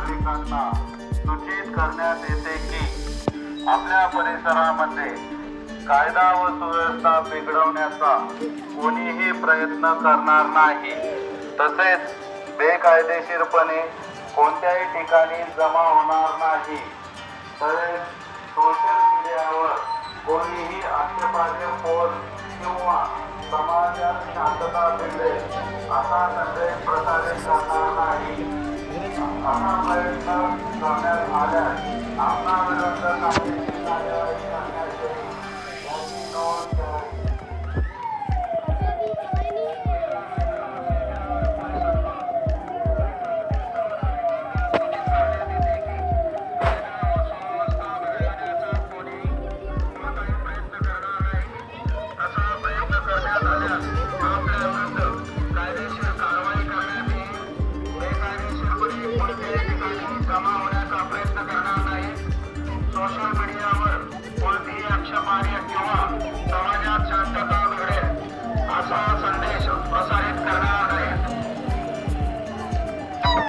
नागरिकांना सूचित करण्यात येते की आपल्या परिसरामध्ये कायदा व सुव्यवस्था बिघडवण्याचा कोणीही प्रयत्न करणार नाही। तसेच बेकायदेशीरपणे कोणत्याही ठिकाणी जमा होणार नाही। तसेच सोशल मीडियावर कोणीही आक्षेपार्ह पोस्ट किंवा समाजात शांतता बिघडेल असा संदेश प्रसारित करणार नाही। असा प्रयत्न करण्यात आल्यास आपणाविरुद्ध कायदेशीर कार्यवाही करण्यात येईल याची नोंद घ्यावी। सोशल मीडियावर कोणतीही आक्षेपार्ह किंवा